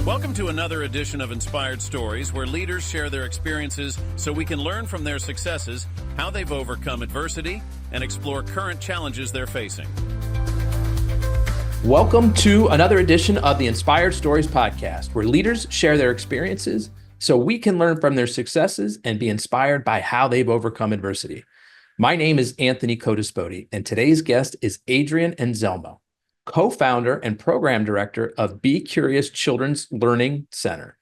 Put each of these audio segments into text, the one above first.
Welcome to another edition of Inspired Stories, where leaders share their experiences so we can learn from their successes, how they've overcome adversity, and explore current challenges they're facing. Welcome to another edition of the Inspired Stories podcast, where leaders share their experiences so we can learn from their successes and be inspired by how they've overcome adversity. My name is Anthony Codispoti, and today's guest is Adrienne Anzelmo, co-founder and program director of Be Curious Children's Learning Center,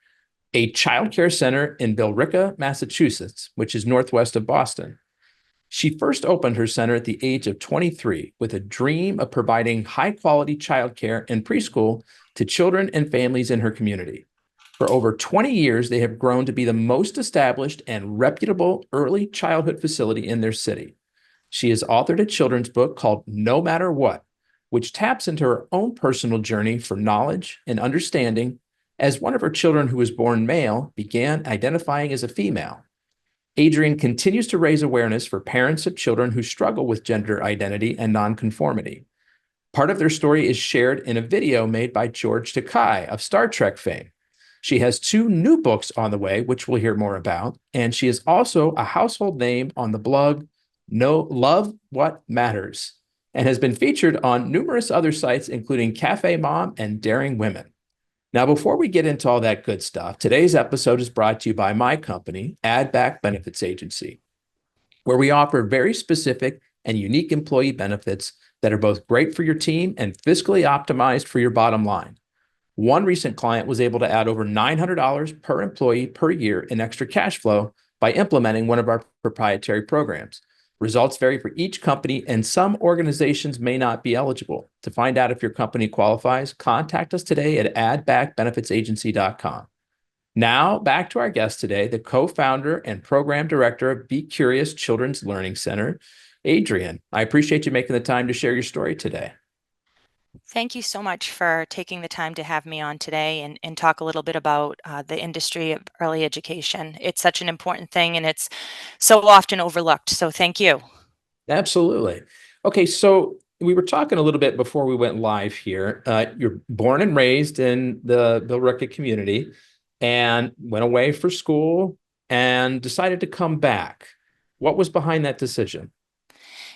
a childcare center in Billerica, Massachusetts, which is northwest of Boston. She first opened her center at the age of 23 with a dream of providing high-quality childcare and preschool to children and families in her community. For over 20 years, they have grown to be the most established and reputable early childhood facility in their city. She has authored a children's book called No Matter What, which taps into her own personal journey for knowledge and understanding as one of her children who was born male began identifying as a female. Adrienne continues to raise awareness for parents of children who struggle with gender identity and nonconformity. Part of their story is shared in a video made by George Takei of Star Trek fame. She has 2 new books on the way, which we'll hear more about, and she is also a household name on the blog Love What Matters, and has been featured on numerous other sites, including Cafe Mom and Daring Women. Now, before we get into all that good stuff, today's episode is brought to you by my company, Add Back Benefits Agency, where we offer very specific and unique employee benefits that are both great for your team and fiscally optimized for your bottom line. One recent client was able to add over $900 per employee per year in extra cash flow by implementing one of our proprietary programs. Results vary for each company, and some organizations may not be eligible. To find out if your company qualifies, contact us today at addbackbenefitsagency.com. Now, back to our guest today, the co-founder and program director of Be Curious Children's Learning Center, Adrienne. I appreciate you making the time to share your story today. Thank you so much for taking the time to have me on today and talk a little bit about the industry of early education. It's such an important thing, and it's so often overlooked. So thank you. Absolutely. Okay, so we were talking a little bit before we went live here. You're born and raised in the Billerica community and went away for school and decided to come back. What was behind that decision?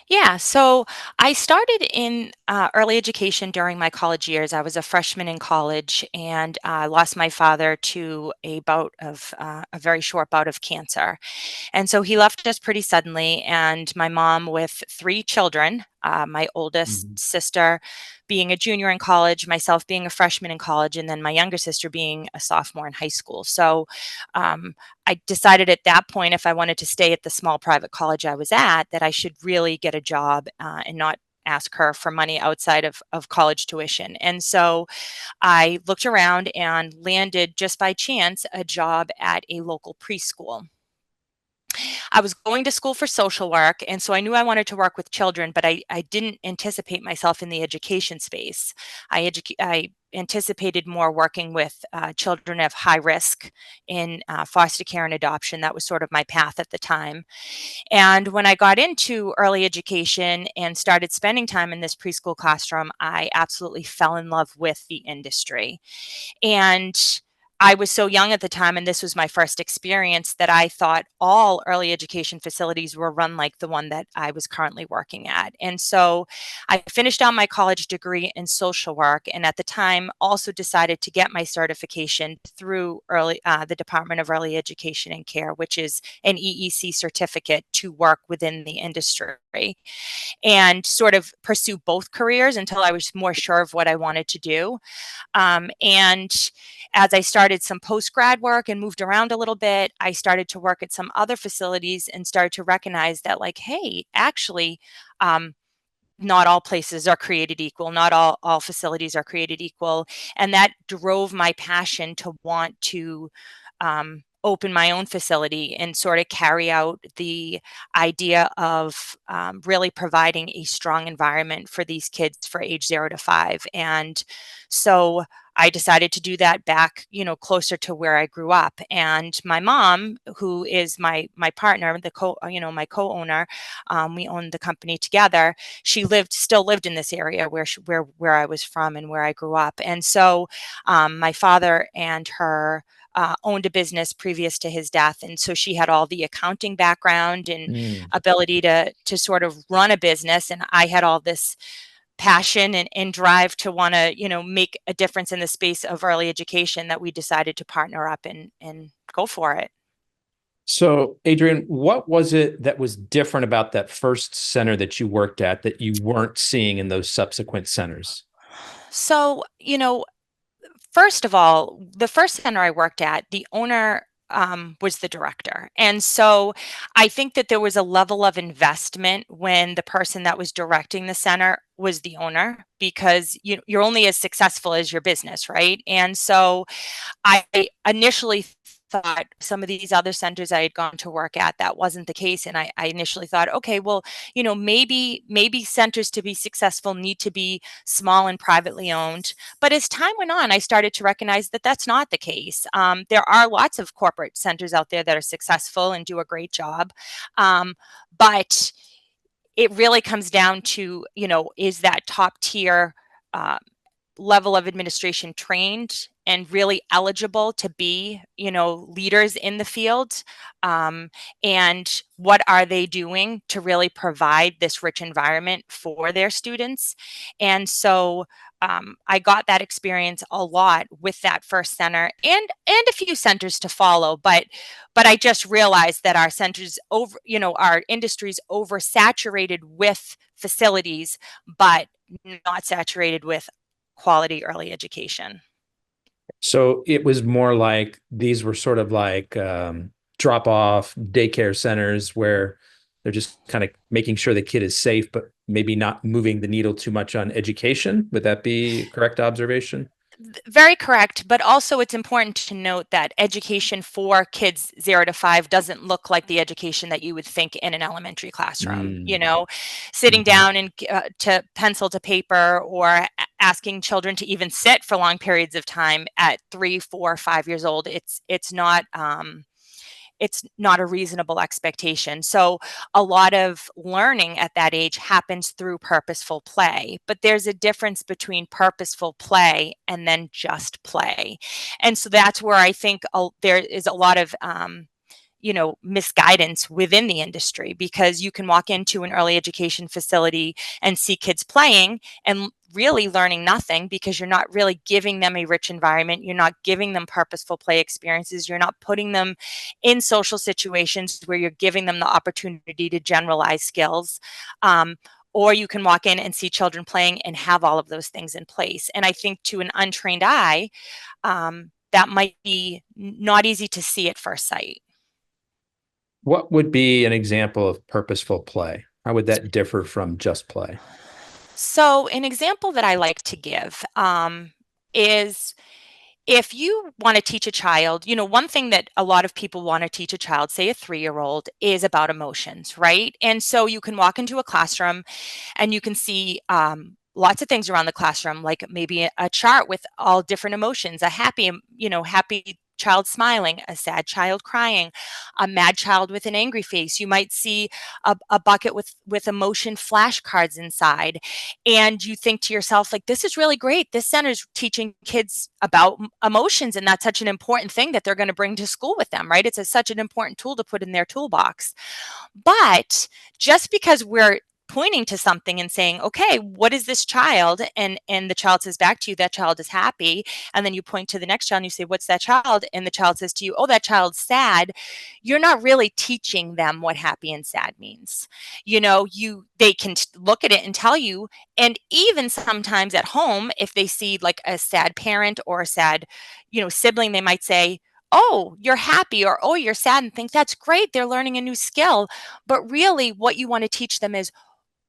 Yeah, so I started in early education during my college years. I was a freshman in college, and I lost my father to a very short bout of cancer. And so he left us pretty suddenly, and my mom with 3 children, my oldest sister being a junior in college, myself being a freshman in college, and then my younger sister being a sophomore in high school. So I decided at that point, if I wanted to stay at the small private college I was at, that I should really get a job and not ask her for money outside of college tuition. And so I looked around and landed just by chance a job at a local preschool. I was going to school for social work, and so I knew I wanted to work with children, but I didn't anticipate myself in the education space. I anticipated more working with children of high risk in foster care and adoption. That was sort of my path at the time. And when I got into early education and started spending time in this preschool classroom, I absolutely fell in love with the industry. And I was so young at the time, and this was my first experience, that I thought all early education facilities were run like the one that I was currently working at. And so I finished out my college degree in social work, and at the time also decided to get my certification through the Department of Early Education and Care, which is an EEC certificate to work within the industry, and sort of pursue both careers until I was more sure of what I wanted to do. And as I started some post-grad work and moved around a little bit, I started to work at some other facilities and started to recognize that, like, hey, actually, not all places are created equal. Not all facilities are created equal. And that drove my passion to want to open my own facility and sort of carry out the idea of really providing a strong environment for these kids for age 0 to 5. And so I decided to do that back, closer to where I grew up. And my mom, who is my partner, my co-owner, we owned the company together. She still lived in this area where I was from and where I grew up. And so my father and her owned a business previous to his death, and so she had all the accounting background and Mm. ability to sort of run a business, and I had all this passion and drive to want to make a difference in the space of early education, that we decided to partner up and go for it. So, Adrienne, what was it that was different about that first center that you worked at that you weren't seeing in those subsequent centers? So, first of all, the first center I worked at, the owner was the director. And so I think that there was a level of investment when the person that was directing the center was the owner, because you're only as successful as your business, right? And so I initially thought some of these other centers I had gone to work at, that wasn't the case. And I initially thought, okay, well, maybe centers to be successful need to be small and privately owned. But as time went on, I started to recognize that that's not the case. There are lots of corporate centers out there that are successful and do a great job. But it really comes down to, is that top tier uh, level of administration trained and really eligible to be, leaders in the field? And what are they doing to really provide this rich environment for their students? And so I got that experience a lot with that first center, and a few centers to follow. But I just realized that our centers our industry's oversaturated with facilities, but not saturated with quality early education. So it was more like these were sort of like drop off daycare centers where they're just kind of making sure the kid is safe, but maybe not moving the needle too much on education. Would that be a correct observation? Very correct, but also it's important to note that education for kids 0 to 5 doesn't look like the education that you would think in an elementary classroom. Mm. Sitting Mhm. down and to pencil to paper, or asking children to even sit for long periods of time at 3, 4, 5 years old. It's not a reasonable expectation. So a lot of learning at that age happens through purposeful play, but there's a difference between purposeful play and then just play. And so that's where I think there is a lot of misguidance within the industry, because you can walk into an early education facility and see kids playing and really learning nothing, because you're not really giving them a rich environment. You're not giving them purposeful play experiences. You're not putting them in social situations where you're giving them the opportunity to generalize skills. Or you can walk in and see children playing and have all of those things in place. And I think to an untrained eye, that might be not easy to see at first sight. What would be an example of purposeful play? How would that differ from just play? So, an example that I like to give is, if you want to teach a child, one thing that a lot of people want to teach a child, say a 3-year-old, is about emotions, right? And so you can walk into a classroom and you can see lots of things around the classroom, like maybe a chart with all different emotions: a happy child smiling, a sad child crying, a mad child with an angry face. You might see a bucket with emotion flashcards inside, and you think to yourself, like, this is really great. This center is teaching kids about emotions, and that's such an important thing that they're going to bring to school with them, right? Such an important tool to put in their toolbox. But just because we're pointing to something and saying, okay, what is this child? And the child says back to you, that child is happy. And then you point to the next child and you say, what's that child? And the child says to you, oh, that child's sad. You're not really teaching them what happy and sad means. They can look at it and tell you. And even sometimes at home, if they see like a sad parent or a sad, sibling, they might say, oh, you're happy, or oh, you're sad, and think that's great. They're learning a new skill. But really, what you want to teach them is,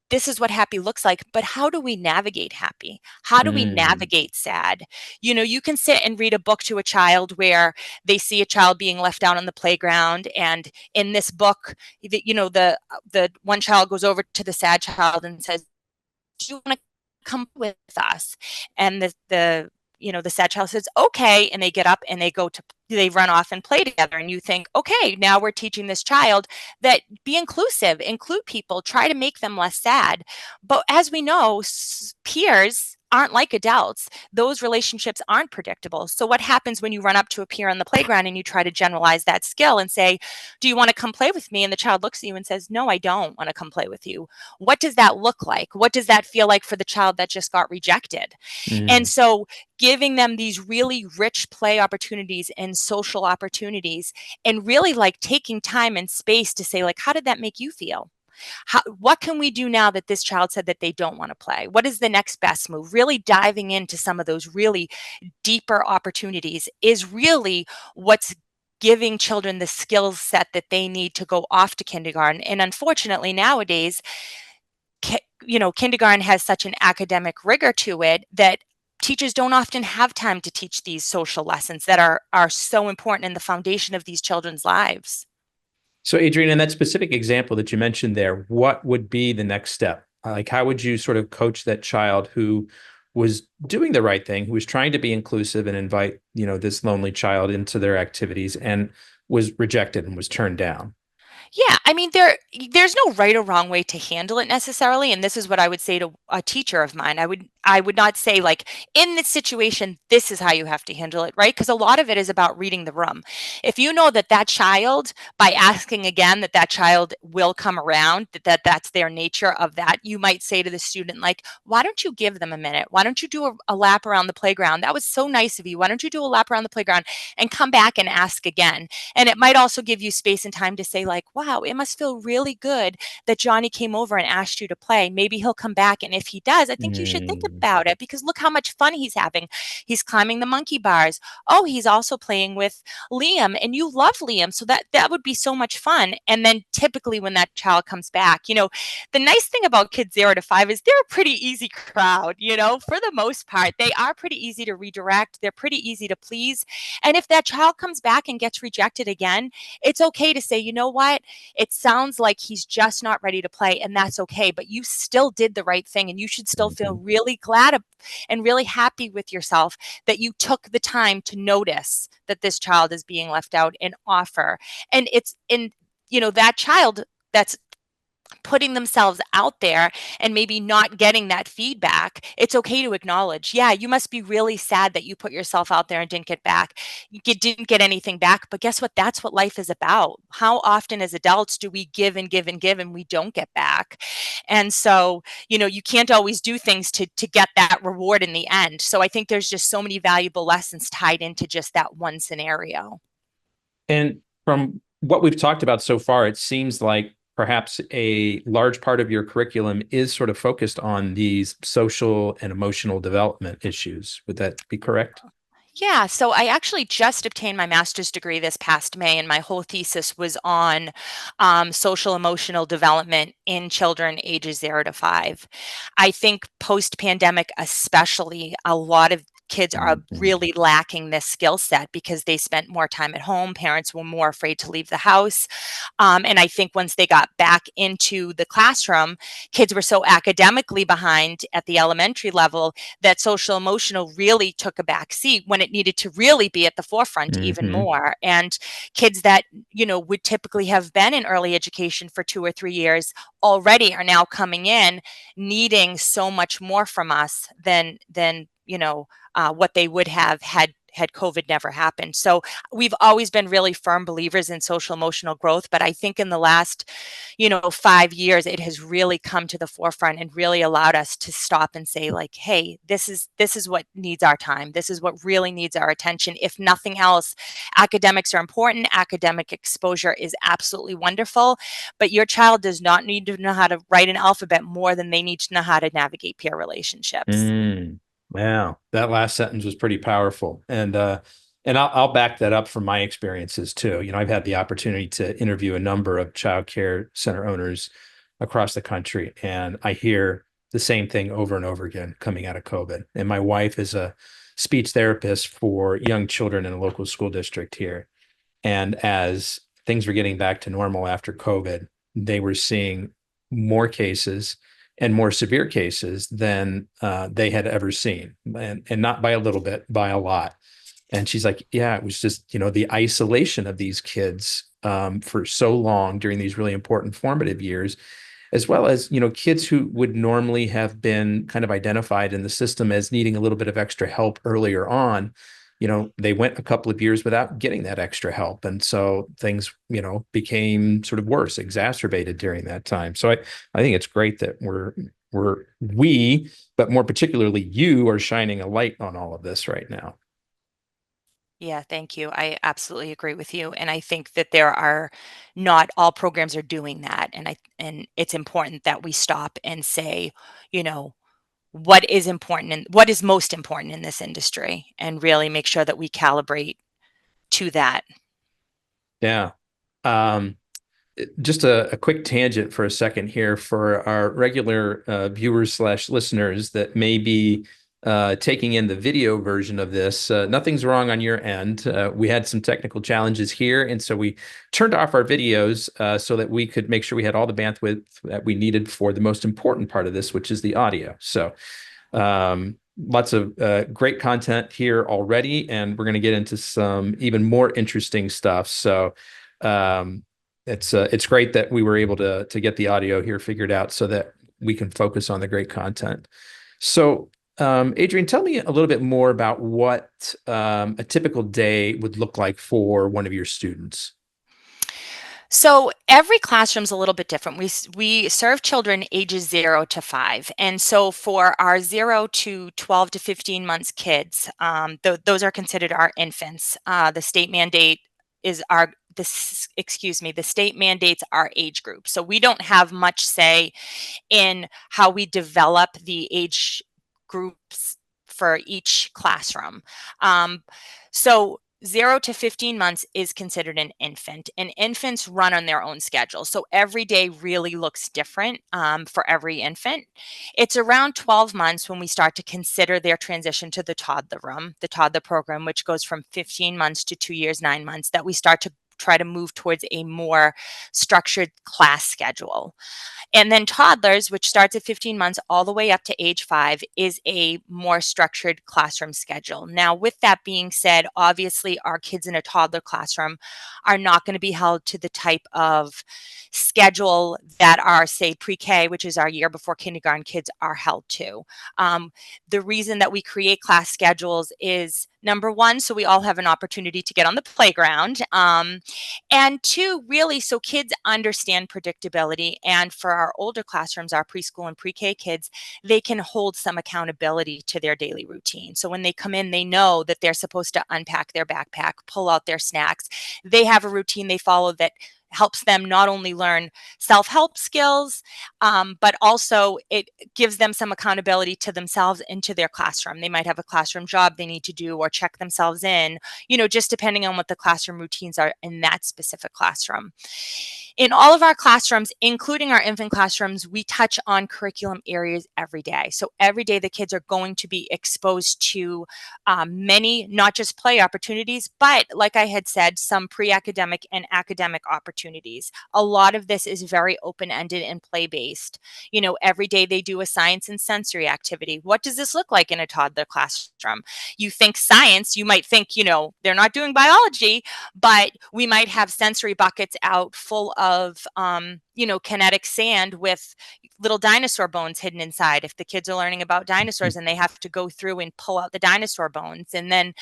this is what happy looks like, but how do we navigate happy? How do we Mm. navigate sad? You can sit and read a book to a child where they see a child being left out on the playground, and in this book, the one child goes over to the sad child and says, "Do you want to come with us?" And the the sad child says, okay, and they get up and they run off and play together. And you think, okay, now we're teaching this child that be inclusive, include people, try to make them less sad. But as we know, peers aren't like adults. Those relationships aren't predictable. So what happens when you run up to a peer on the playground and you try to generalize that skill and say, do you want to come play with me? And the child looks at you and says, no, I don't want to come play with you. What does that look like? What does that feel like for the child that just got rejected? And Mm. so giving them these really rich play opportunities and social opportunities, and really like taking time and space to say, like, how did that make you feel? What can we do now that this child said that they don't want to play? What is the next best move? Really diving into some of those really deeper opportunities is really what's giving children the skill set that they need to go off to kindergarten. And unfortunately, nowadays, kindergarten has such an academic rigor to it that teachers don't often have time to teach these social lessons that are so important in the foundation of these children's lives. So, Adrienne, in that specific example that you mentioned there, what would be the next step? Like, how would you sort of coach that child who was doing the right thing, who was trying to be inclusive and invite, this lonely child into their activities and was rejected and was turned down? Yeah, I mean, there's no right or wrong way to handle it necessarily, and this is what I would say to a teacher of mine. I would not say, like, in this situation, this is how you have to handle it, right? Because a lot of it is about reading the room. If you know that that child, by asking again, that child will come around, that's their nature of that, you might say to the student, like, why don't you give them a minute? Why don't you do a lap around the playground? That was so nice of you. Why don't you do a lap around the playground and come back and ask again? And it might also give you space and time to say, like, wow, it must feel really good that Johnny came over and asked you to play. Maybe he'll come back. And if he does, I think you should think Mm. about it, because look how much fun he's having. He's climbing the monkey bars. Oh, he's also playing with Liam, and you love Liam. So that would be so much fun. And then typically when that child comes back, the nice thing about kids 0 to 5 is they're a pretty easy crowd, for the most part. They are pretty easy to redirect. They're pretty easy to please. And if that child comes back and gets rejected again, it's okay to say, you know what? It sounds like he's just not ready to play, and that's okay. But you still did the right thing, and you should still feel Mhm. really glad and really happy with yourself that you took the time to notice that this child is being left out and offer. And it's in, that child that's putting themselves out there and maybe not getting that feedback, it's okay to acknowledge, yeah, you must be really sad that you put yourself out there and didn't get anything back. But guess what? That's what life is about. How often as adults do we give and give and give and we don't get back? And so, you can't always do things to get that reward in the end. So I think there's just so many valuable lessons tied into just that one scenario. And from what we've talked about so far, it seems like perhaps a large part of your curriculum is sort of focused on these social and emotional development issues. Would that be correct? Yeah, so I actually just obtained my master's degree this past May, and my whole thesis was on social emotional development in children ages 0 to 5. I think post pandemic, especially, a lot of kids are Mhm. really lacking this skill set because they spent more time at home. Parents were more afraid to leave the house. And I think once they got back into the classroom, kids were so academically behind at the elementary level that social emotional really took a back seat when it needed to really be at the forefront even Mhm. more. And kids that, would typically have been in early education for 2 or 3 years already are now coming in needing so much more from us than what they would have had COVID never happened. So we've always been really firm believers in social emotional growth, but I think in the last, 5 years, it has really come to the forefront and really allowed us to stop and say, like, hey, this is what needs our time. This is what really needs our attention. If nothing else, academics are important. Academic exposure is absolutely wonderful, but your child does not need to know how to write an alphabet more than they need to know how to navigate peer relationships. Mm. Wow, that last sentence was pretty powerful, and I'll back that up from my experiences too. I've had the opportunity to interview a number of child care center owners across the country, and I hear the same thing over and over again coming out of COVID. And my wife is a speech therapist for young children in a local school district here, and as things were getting back to normal after COVID, they were seeing more cases and more severe cases than they had ever seen, and not by a little bit, by a lot. And she's like, yeah, it was just, the isolation of these kids for so long during these really important formative years, as well as, kids who would normally have been kind of identified in the system as needing a little bit of extra help earlier on. They went a couple of years without getting that extra help. And so things, became sort of worse, exacerbated during that time. So I think it's great that we, but more particularly you, are shining a light on all of this right now. Yeah, thank you. I absolutely agree with you. And I think that there are not all programs are doing that. And it's important that we stop and say, you know, what is important and what is most important in this industry and really make sure that we calibrate to that. Yeah. Um, just a quick tangent for a second here for our regular viewers slash listeners that may be taking in the video version of this. Nothing's wrong on your end. We had some technical challenges here, and so we turned off our videos so that we could make sure we had all the bandwidth that we needed for the most important part of this, which is the audio. So lots of great content here already, and we're going to get into some even more interesting stuff. So it's great that we were able to get the audio here figured out so that we can focus on the great content. So, Adrienne, tell me a little bit more about what a typical day would look like for one of your students. So every classroom's a little bit different. We serve children ages 0 to 5, and so for our 0 to 12 to 15 months kids, those are considered our infants. The state mandate is our this excuse me, the state mandates our age group. So we don't have much say in how we develop the age groups for each classroom. So 0 to 15 months is considered an infant, and infants run on their own schedule. So every day really looks different for every infant. It's around 12 months when we start to consider their transition to the toddler program, which goes from 15 months to 2 years, 9 months, that we start to try to move towards a more structured class schedule. And then toddlers, which starts at 15 months all the way up to age 5, is a more structured classroom schedule. Now, with that being said, obviously, our kids in a toddler classroom are not going to be held to the type of schedule that our, say, pre-K, which is our year before kindergarten kids, are held to. The reason that we create class schedules is number one, so we all have an opportunity to get on the playground. And two, really, so kids understand predictability. And for our older classrooms, our preschool and pre-K kids, they can hold some accountability to their daily routine. So when they come in, they know that they're supposed to unpack their backpack, pull out their snacks. They have a routine they follow that helps them not only learn self-help skills, but also it gives them some accountability to themselves and to their classroom. They might have a classroom job they need to do or check themselves in, just depending on what the classroom routines are in that specific classroom. In all of our classrooms, including our infant classrooms, we touch on curriculum areas every day. So every day the kids are going to be exposed to many, not just play opportunities, but like I had said, some pre-academic and academic opportunities. A lot of this is very open-ended and play-based. Every day they do a science and sensory activity. What does this look like in a toddler classroom? You think science, you might think, they're not doing biology, but we might have sensory buckets out full of, kinetic sand with little dinosaur bones hidden inside. If the kids are learning about dinosaurs and they have to go through and pull out the dinosaur bones. And then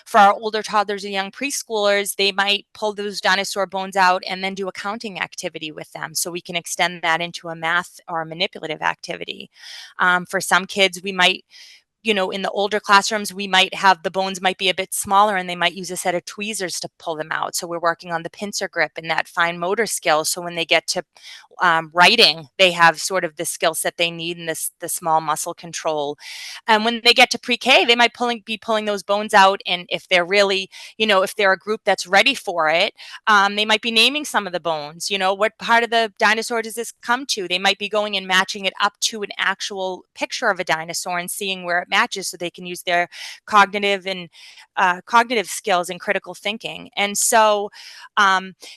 for our older toddlers and young preschoolers, they might pull those dinosaur bones out and then do a counting activity with them. So we can extend that into a math or a manipulative activity. For some kids, we might in the older classrooms, we might have the bones might be a bit smaller and they might use a set of tweezers to pull them out. So we're working on the pincer grip and that fine motor skill. So when they get to writing, they have sort of the skill set they need and the small muscle control. And when they get to pre-K, they might be pulling those bones out. And if they're really, if they're a group that's ready for it, they might be naming some of the bones. What part of the dinosaur does this come to? They might be going and matching it up to an actual picture of a dinosaur and seeing where it matches so they can use their cognitive skills and critical thinking. And so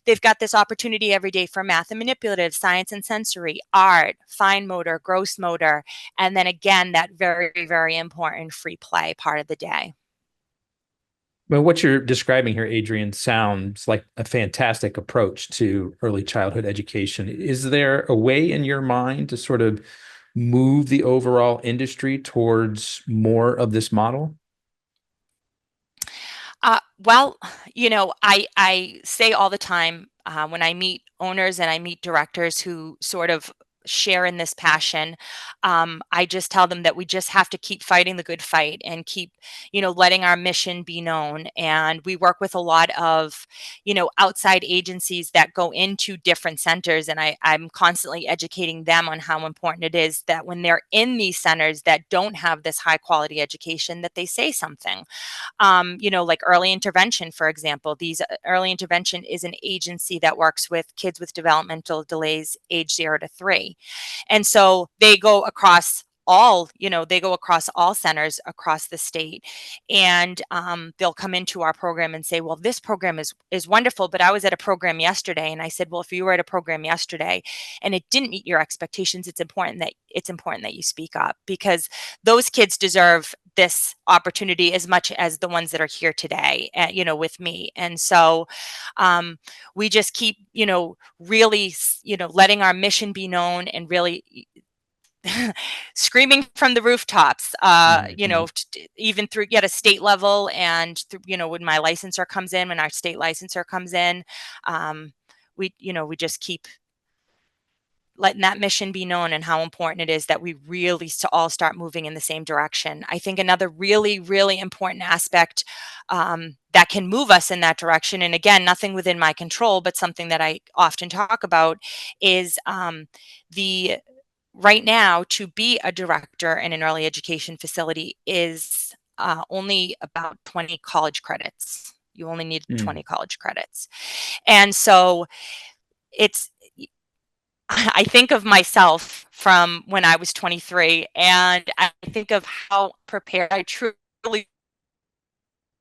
they've got this opportunity every day for math and manipulative, science and sensory, art, fine motor, gross motor, and then again, that very, very important free play part of the day. Well, what you're describing here, Adrienne, sounds like a fantastic approach to early childhood education. Is there a way in your mind to sort of move the overall industry towards more of this model? Well, I say all the time when I meet owners and I meet directors who sort of share in this passion, I just tell them that we just have to keep fighting the good fight and keep, letting our mission be known. And we work with a lot of, outside agencies that go into different centers, and I'm constantly educating them on how important it is that when they're in these centers that don't have this high quality education, that they say something. Like early intervention, for example. These early intervention is an agency that works with kids with developmental delays age 0 to 3. And so they go across all centers across the state, and they'll come into our program and say, well, this program is wonderful, but I was at a program yesterday. And I said, well, if you were at a program yesterday and it didn't meet your expectations, it's important that you speak up, because those kids deserve this opportunity as much as the ones that are here today, with me. And so we just keep, really, letting our mission be known and really screaming from the rooftops, Mhm. even through at a state level, and when my licensor comes in, when our state licensor comes in, we just keep letting that mission be known and how important it is that we really all start moving in the same direction. I think another really, really important aspect that can move us in that direction, and again, nothing within my control, but something that I often talk about, is the right now, to be a director in an early education facility is only about 20 college credits. You only need Mm. 20 college credits. And so it's, I think of myself from when I was 23, and I think of how prepared I truly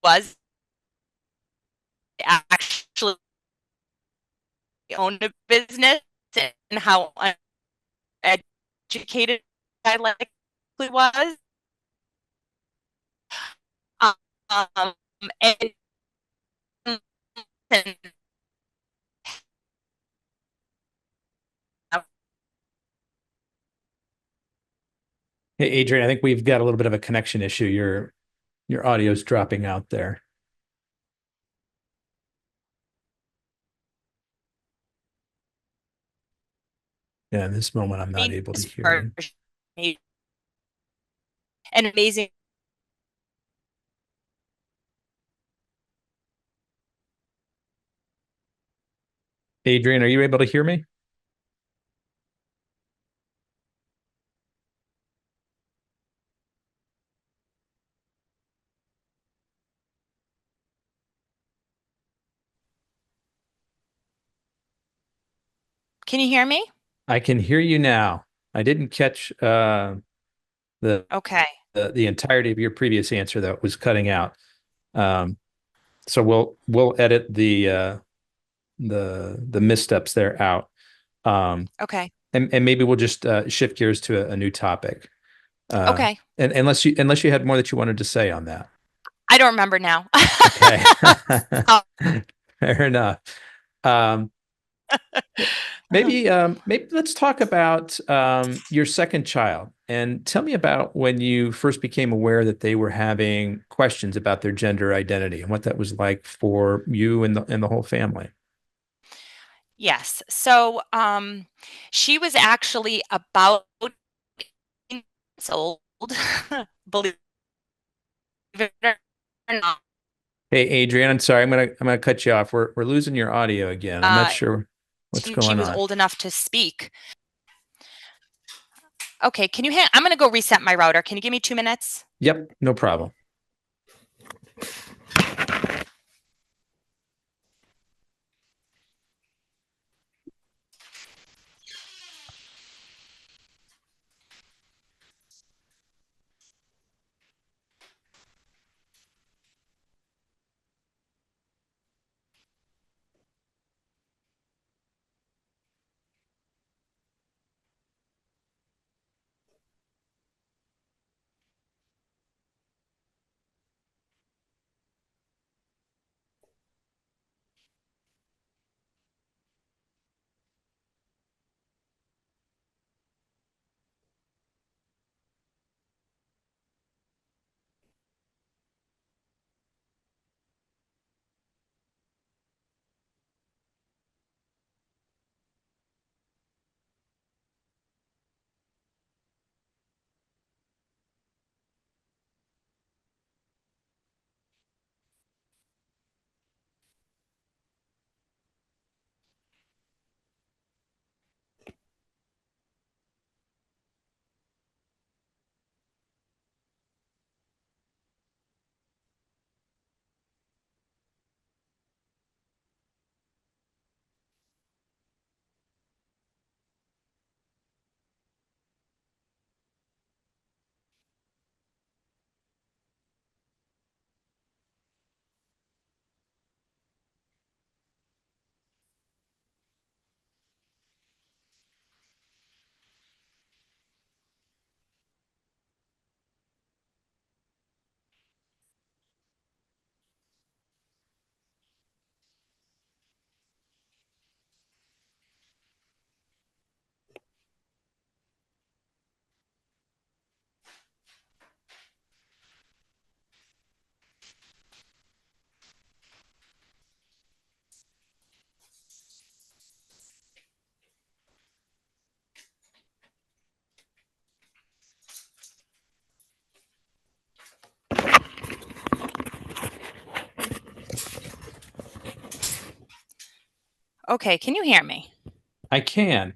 was to actually own a business, and how uneducated I likely was. Um, and, and Hey, Adrienne, I think we've got a little bit of a connection issue. Your audio's dropping out there. Yeah, in this moment, I'm not able to this hear you. version, an amazing. Adrienne, are you able to hear me? Can you hear me? I can hear you now. I didn't catch the, Okay. the entirety of your previous answer that was cutting out. Um, so we'll edit the missteps there out. Okay. And maybe we'll just shift gears to a new topic. Okay. And unless you had more that you wanted to say on that. I don't remember now. Okay. Fair enough. Um, maybe let's talk about your second child and tell me about when you first became aware that they were having questions about their gender identity and what that was like for you and the whole family. Yes. So she was actually about 18 months old, believe it or not. Hey, Adrienne, I'm sorry. I'm gonna cut you off. We're losing your audio again. I'm not Uh, sure what's she going was on. old enough to speak. Okay, I'm going to go reset my router. Can you give me 2 minutes? Yep, no problem. Okay, can you hear me? I can.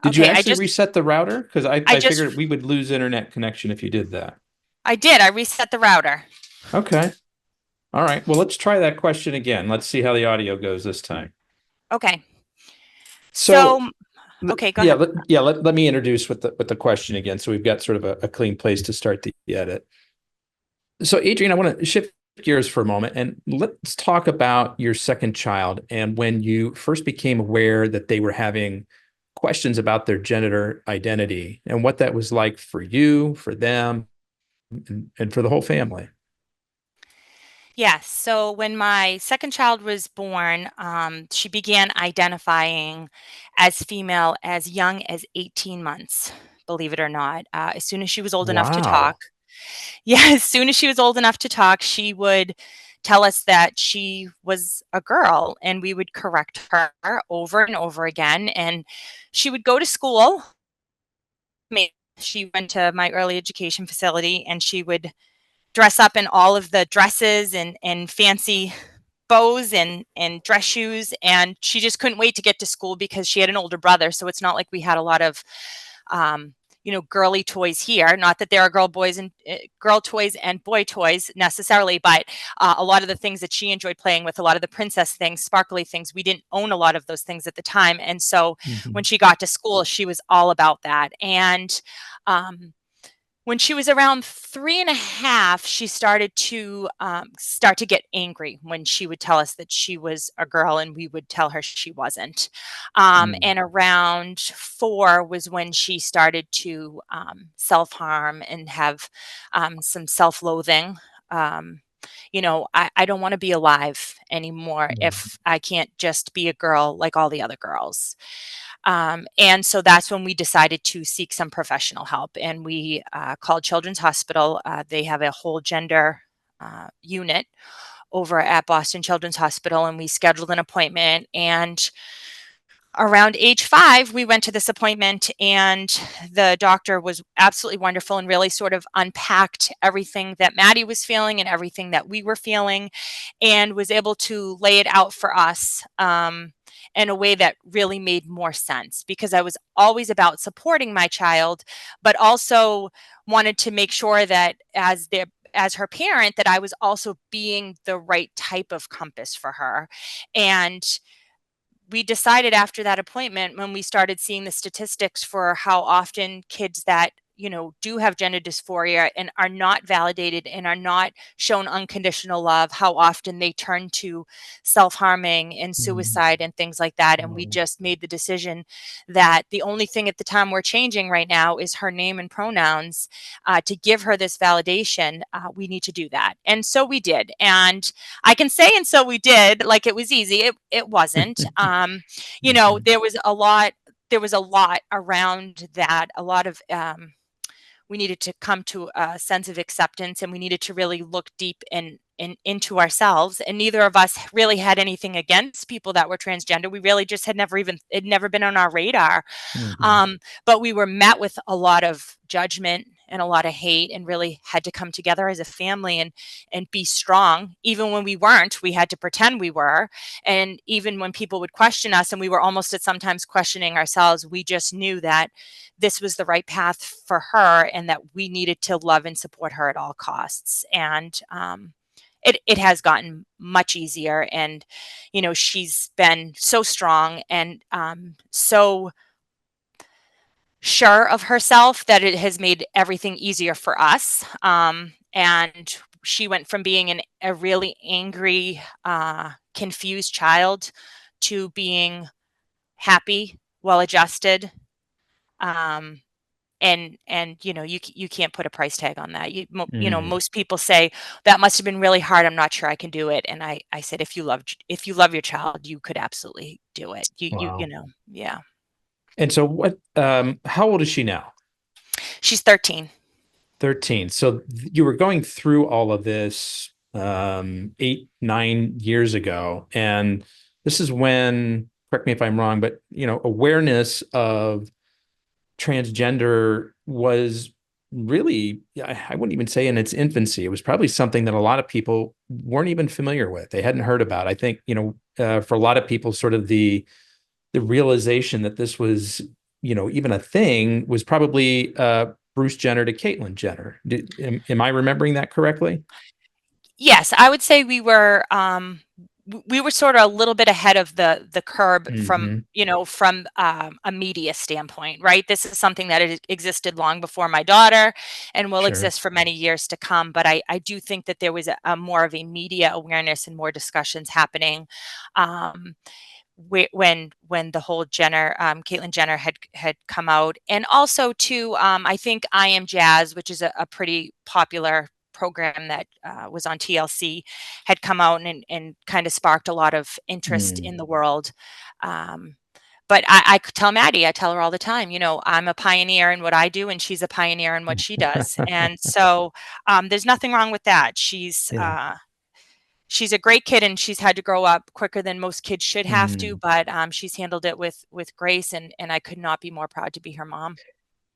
Did you Okay, actually reset the router? Because I I just, figured we would lose internet connection if you did that. I did. I reset the router. Okay. All right. Well, let's try that question again. Let's see how the audio goes this time. Okay. So, So, okay, go yeah, ahead. let me introduce with the question again. So we've got sort of a clean place to start the edit. So, Adrienne, I want to shift gears for a moment and let's talk about your second child and when you first became aware that they were having questions about their gender identity and what that was like for you, for them, and for the whole family. Yes. So when my second child was born, she began identifying as female as young as 18 months, believe it or not. As soon as she was old enough to talk, Wow. yeah, as soon as she was old enough to talk, she would tell us that she was a girl, and we would correct her over and over again. And she would go to school. She went to my early education facility, and she would dress up in all of the dresses and fancy bows and dress shoes, and she just couldn't wait to get to school because she had an older brother, so it's not like we had a lot of um, girly toys here. Not that there are girl toys and boy toys necessarily, but a lot of the things that she enjoyed playing with, a lot of the princess things, sparkly things, we didn't own a lot of those things at the time. And so when Mhm. she got to school, she was all about that. And um, when she was around 3 and a half, she started to, start to get angry when she would tell us that she was a girl and we would tell her she wasn't. Mm. And around 4 was when she started to, self-harm and have, some self-loathing. Um, I don't wanna be alive anymore Wow. if I can't just be a girl like all the other girls. And so that's when we decided to seek some professional help, and we called Children's Hospital. They have a whole gender unit over at Boston Children's Hospital, and we scheduled an appointment. And around age 5, we went to this appointment, and the doctor was absolutely wonderful and really sort of unpacked everything that Maddie was feeling and everything that we were feeling, and was able to lay it out for us in a way that really made more sense, because I was always about supporting my child, but also wanted to make sure that as her parent, that I was also being the right type of compass for her. And we decided after that appointment, when we started seeing the statistics for how often kids that do have gender dysphoria and are not validated and are not shown unconditional love, how often they turn to self-harming and Mhm. suicide and things like that. And we Wow. just made the decision that the only thing at the time we're changing right now is her name and pronouns, to give her this validation. We need to do that, and so we did. And I can say, and so we did, like it was easy. It wasn't. Mhm. There was a lot around that. A lot of we needed to come to a sense of acceptance, and we needed to really look deep into ourselves. And neither of us really had anything against people that were transgender. We really just had never even it never been on our radar. Mhm. But we were met with a lot of judgment and a lot of hate, and really had to come together as a family and be strong. Even when we weren't, we had to pretend we were. And even when people would question us, and we were almost at sometimes questioning ourselves, we just knew that this was the right path for her, and that we needed to love and support her at all costs. And it has gotten much easier. And she's been so strong and so sure of herself that it has made everything easier for us. And she went from being a really angry, confused child to being happy, well adjusted. Um, and you can't put a price tag on that. Mm. Most people say that must have been really hard. I'm not sure I can do it. And I said, if you love your child, you could absolutely do it. Wow. Yeah. And so how old is she now? She's 13. 13. So you were going through all of this 8, 9 years ago. And this is when, correct me if I'm wrong, but awareness of transgender was really, I wouldn't even say in its infancy. It was probably something that a lot of people weren't even familiar with. They hadn't heard about. I think, for a lot of people, sort of the realization that this was, even a thing was probably Bruce Jenner to Caitlyn Jenner. Am I remembering that correctly? Yes, I would say we were sort of a little bit ahead of the curb from, Hmm. from a media standpoint, right? This is something that existed long before my daughter and will Sure. exist for many years to come. But I do think that there was a more of a media awareness and more discussions happening um, when the whole Caitlyn Jenner had come out, and also too, I think I Am Jazz, which is a pretty popular program that was on TLC, had come out and kind of sparked a lot of interest Mm. in the world. Um, but I could tell Maddie, I tell her all the time, I'm a pioneer in what I do, and she's a pioneer in what she does, and so there's nothing wrong with that. Yeah. She's a great kid, and she's had to grow up quicker than most kids should have to, Mm. but she's handled it with grace, and I could not be more proud to be her mom.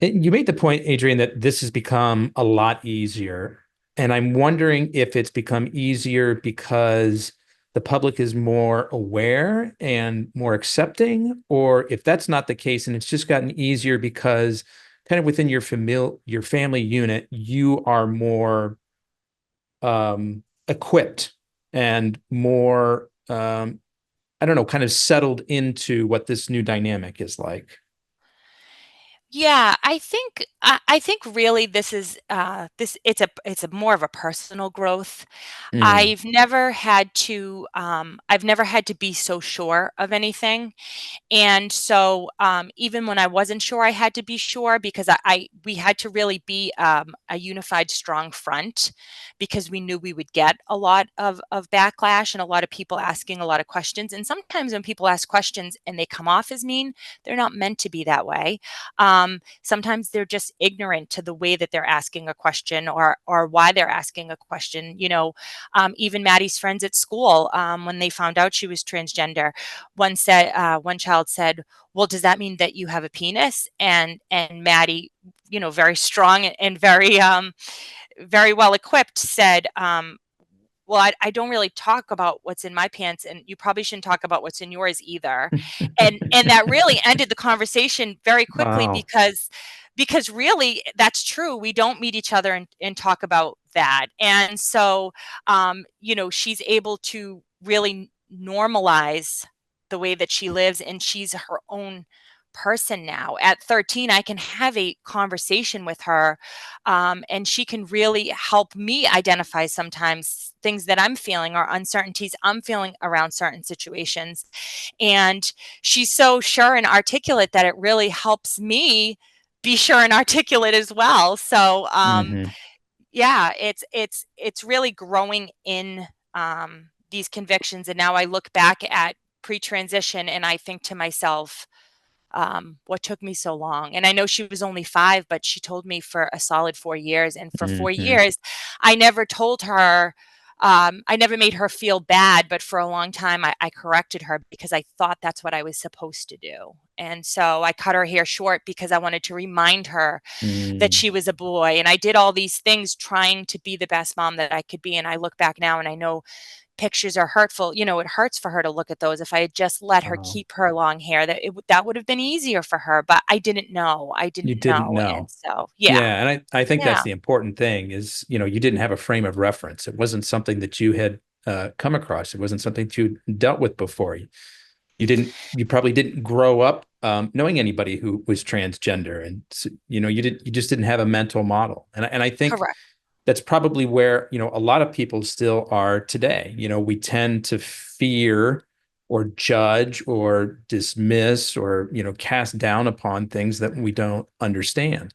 You made the point, Adrienne, that this has become a lot easier. And I'm wondering if it's become easier because the public is more aware and more accepting, or if that's not the case and it's just gotten easier because kind of within your family unit, you are more equipped and more I don't know, kind of settled into what this new dynamic is like. Yeah, I think really this is it's a more of a personal growth. Mm, I've never had to be so sure of anything. And so, even when I wasn't sure, I had to be sure because we had to really be a unified, strong front because we knew we would get a lot of backlash and a lot of people asking a lot of questions. And sometimes when people ask questions and they come off as mean, they're not meant to be that way. Sometimes they're just ignorant to the way that they're asking a question or why they're asking a question. Even Maddie's friends at school, when they found out she was transgender, one child said, "Well, does that mean that you have a penis?" And Maddie, very strong and very well equipped, said, "Well, I don't really talk about what's in my pants, and you probably shouldn't talk about what's in yours either." And that really ended the conversation very quickly wow. because really that's true. We don't meet each other and talk about that. And so she's able to really normalize the way that she lives, and she's her own person now. At 13, I can have a conversation with her, and she can really help me identify sometimes things that I'm feeling or uncertainties I'm feeling around certain situations. And she's so sure and articulate that it really helps me be sure and articulate as well. So Hmm. yeah, it's really growing in these convictions. And now I look back at pre-transition and I think to myself, what took me so long? And I know she was only 5, but she told me for a solid 4 years. And for four Hmm. years, I never told her, I never made her feel bad, but for a long time, I corrected her because I thought that's what I was supposed to do. And so I cut her hair short because I wanted to remind her that Mm. she was a boy. And I did all these things trying to be the best mom that I could be. And I look back now and I know pictures are hurtful. It hurts for her to look at those. If I had just let her Wow. keep her long hair, that would have been easier for her. But I didn't know. I You didn't didn't know. And know. so, yeah, Yeah. And I think that's yeah, the important thing is, you didn't have a frame of reference. It wasn't something that you had come across. It wasn't something that you dealt with before. You probably didn't grow up knowing anybody who was transgender. And, you just didn't have a mental model. And I think correct. that's probably where, a lot of people still are today. We tend to fear or judge or dismiss or, cast down upon things that we don't understand.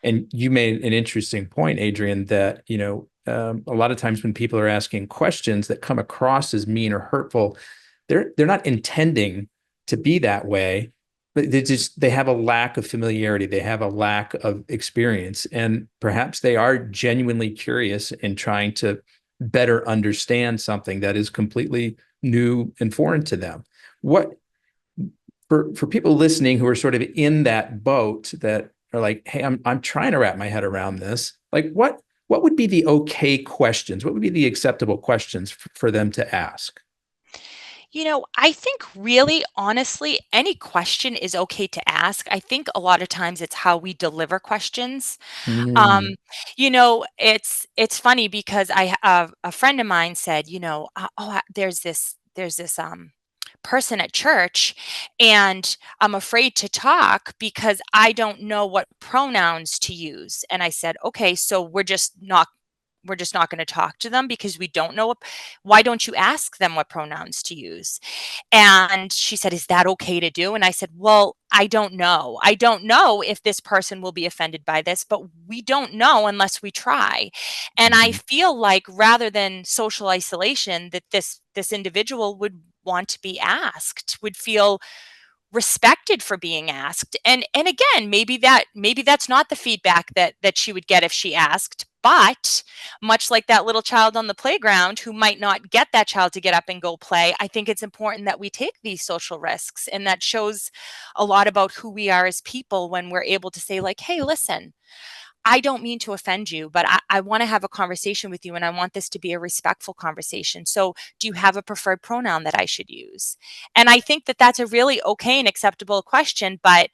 And you made an interesting point, Adrienne, that, a lot of times when people are asking questions that come across as mean or hurtful, they're not intending to be that way, but they have a lack of familiarity, they have a lack of experience, and perhaps they are genuinely curious and trying to better understand something that is completely new and foreign to them. What for people listening who are sort of in that boat that are like, hey, I'm trying to wrap my head around this. Like what would be the okay questions? What would be the acceptable questions for them to ask? I think really honestly, any question is okay to ask. I think a lot of times it's how we deliver questions. Um, Mm, it's funny because a friend of mine said, there's this person at church, and I'm afraid to talk because I don't know what pronouns to use. And I said, okay, so we're just not going to talk to them because we don't know why don't you ask them what pronouns to use? And she said, is that okay to do? And I said, well, I don't know if this person will be offended by this, but we don't know unless we try. And I mhm, feel like rather than social isolation, that this individual would want to be asked, would feel respected for being asked. And again, maybe that's not the feedback that she would get if she asked. But much like that little child on the playground who might not get that child to get up and go play, I think it's important that we take these social risks. And that shows a lot about who we are as people when we're able to say, like, hey, listen, I don't mean to offend you, but I want to have a conversation with you, and I want this to be a respectful conversation. So, do you have a preferred pronoun that I should use? And I think that that's a really okay and acceptable question, but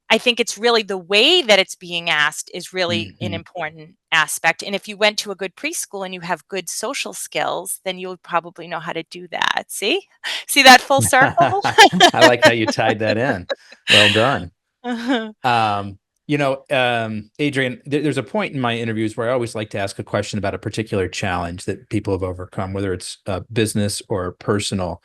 I think it's really the way that it's being asked is really an mhm. important aspect. And if you went to a good preschool and you have good social skills, then you'll probably know how to do that. See? See that full circle? I like how you tied that in. Well done. Um, Adrienne, there's a point in my interviews where I always like to ask a question about a particular challenge that people have overcome, whether it's business or personal.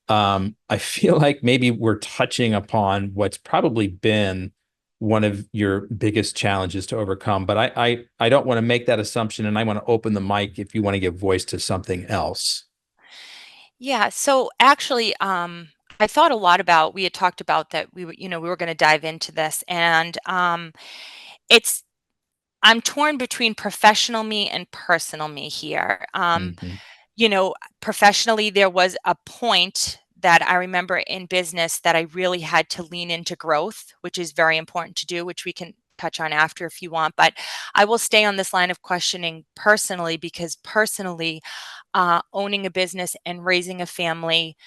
I feel like maybe we're touching upon what's probably been one of your biggest challenges to overcome, but I don't want to make that assumption, and I want to open the mic if you want to give voice to something else. Yeah, so actually, I thought a lot about we had talked about that we were going to dive into this, and it's I'm torn between professional me and personal me here. Mhm. Professionally, there was a point that I remember in business that I really had to lean into growth, which is very important to do, which we can touch on after if you want. But I will stay on this line of questioning personally because personally, owning a business and raising a family,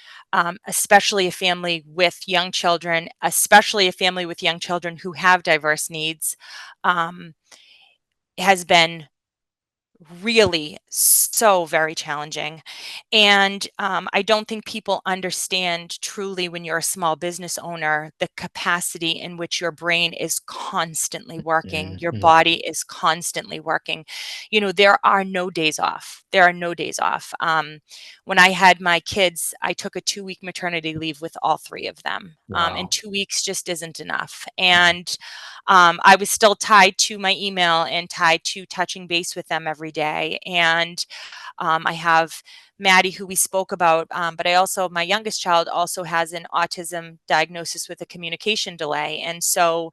especially a family with young children, especially a family with young children who have diverse needs, um, has been really so very challenging. And I don't think people understand truly when you're a small business owner the capacity in which your brain is constantly working, your Mhm. body is constantly working. There are no days off. There are no days off. When I had my kids, I took a 2-week maternity leave with all three of them. And Wow. 2 weeks just isn't enough. And I was still tied to my email and tied to touching base with them every day. And I have Maddie, who we spoke about, but my youngest child also has an autism diagnosis with a communication delay. And so,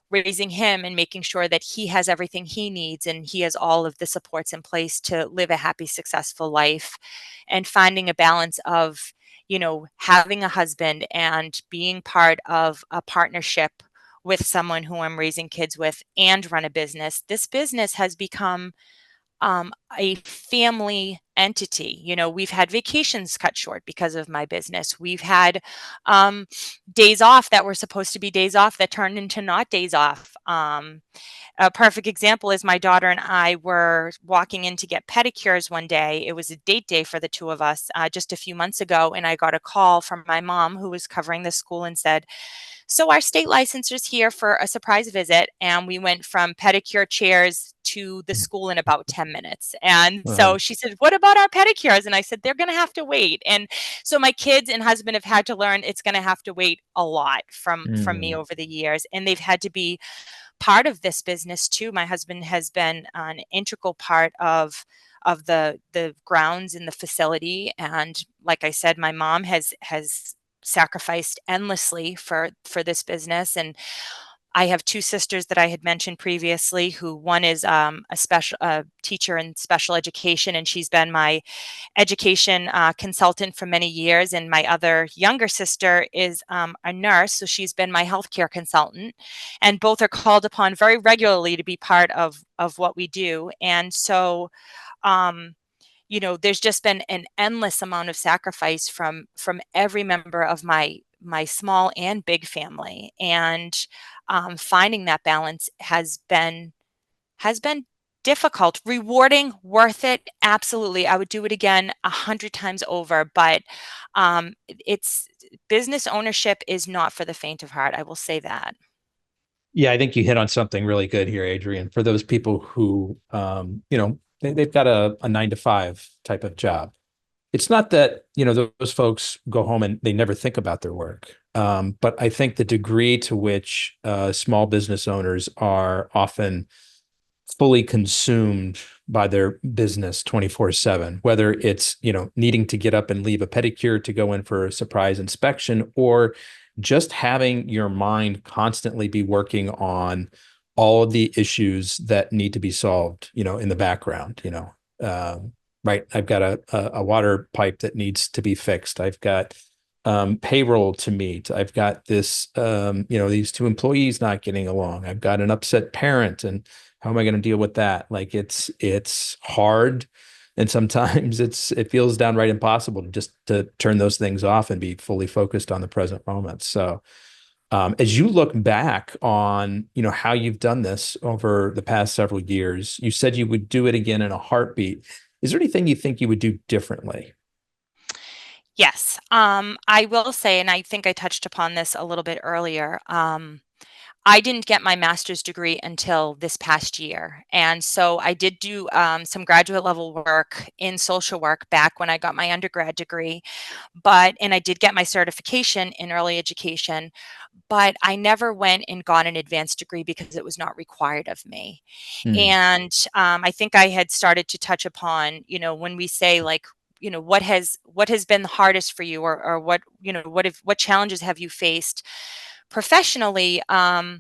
raising him and making sure that he has everything he needs and he has all of the supports in place to live a happy, successful life, and finding a balance of, having a husband and being part of a partnership with someone who I'm raising kids with and run a business. This business has become a family entity. We've had vacations cut short because of my business. We've had days off that were supposed to be days off that turned into not days off. A perfect example is my daughter and I were walking in to get pedicures one day. It was a date day for the two of us just a few months ago. And I got a call from my mom who was covering the school and said, so our state licensor is here for a surprise visit, and we went from pedicure chairs to the school in about 10 minutes. And so Wow. she said, "What about our pedicures?" And I said, "They're going to have to wait." And so my kids and husband have had to learn it's going to have to wait a lot from me Mm, over the years, and they've had to be part of this business too. My husband has been an integral part of the grounds in the facility, and like I said, my mom has sacrificed endlessly for this business. And I have two sisters that I had mentioned previously, who one is a teacher in special education, and she's been my education consultant for many years. And my other younger sister is a nurse, so she's been my healthcare consultant. And both are called upon very regularly to be part of what we do. And so, um, there's just been an endless amount of sacrifice from every member of my small and big family, and finding that balance has been difficult, rewarding, worth it. Absolutely. I would do it again 100 times over, but it's business ownership is not for the faint of heart. I will say that. Yeah, I think you hit on something really good here, Adrienne. For those people who, they've got a 9 to 5 type of job. It's not that, those folks go home and they never think about their work. But I think the degree to which small business owners are often fully consumed by their business 24/7, whether it's, needing to get up and leave a pedicure to go in for a surprise inspection, or just having your mind constantly be working on all of the issues that need to be solved, in the background, right. I've got a water pipe that needs to be fixed. I've got payroll to meet. I've got this, these two employees not getting along. I've got an upset parent, and how am I going to deal with that? Like it's hard. And sometimes it feels downright impossible to just to turn those things off and be fully focused on the present moment. So as you look back on, how you've done this over the past several years, you said you would do it again in a heartbeat. Is there anything you think you would do differently? Yes, I will say, and I think I touched upon this a little bit earlier. I didn't get my master's degree until this past year. And so I did do some graduate level work in social work back when I got my undergrad degree. And I did get my certification in early education, but I never went and got an advanced degree because it was not required of me. Hmm. And I think I had started to touch upon, when we say like, what has been the hardest for you, or what, what challenges have you faced professionally. COVID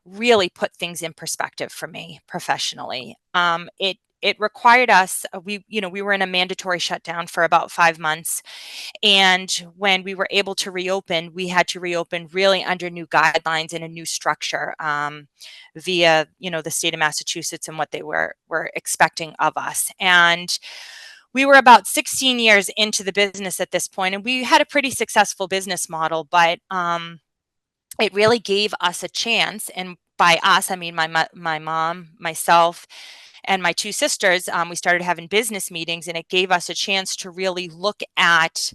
really put things in perspective for me professionally. It required us, we were in a mandatory shutdown for about 5 months. And when we were able to reopen, we had to reopen really under new guidelines and a new structure, via, the state of Massachusetts and what they were expecting of us. And we were about 16 years into the business at this point, and we had a pretty successful business model, but it really gave us a chance. And by us, I mean my mom, myself, and my two sisters. We started having business meetings, and it gave us a chance to really look at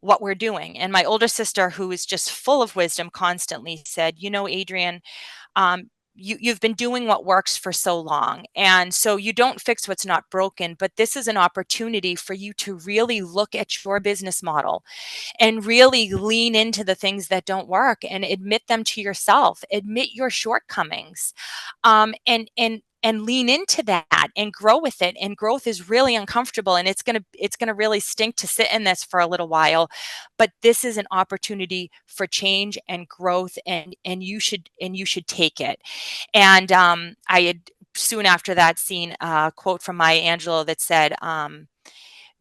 what we're doing. And my older sister, who is just full of wisdom, constantly said, Adrienne, you've been doing what works for so long. And so you don't fix what's not broken, but this is an opportunity for you to really look at your business model and really lean into the things that don't work and admit them to yourself, admit your shortcomings, and lean into that and grow with it. And growth is really uncomfortable, and it's gonna really stink to sit in this for a little while, but this is an opportunity for change and growth, and you should take it. And I had soon after that seen a quote from Maya Angelou that said,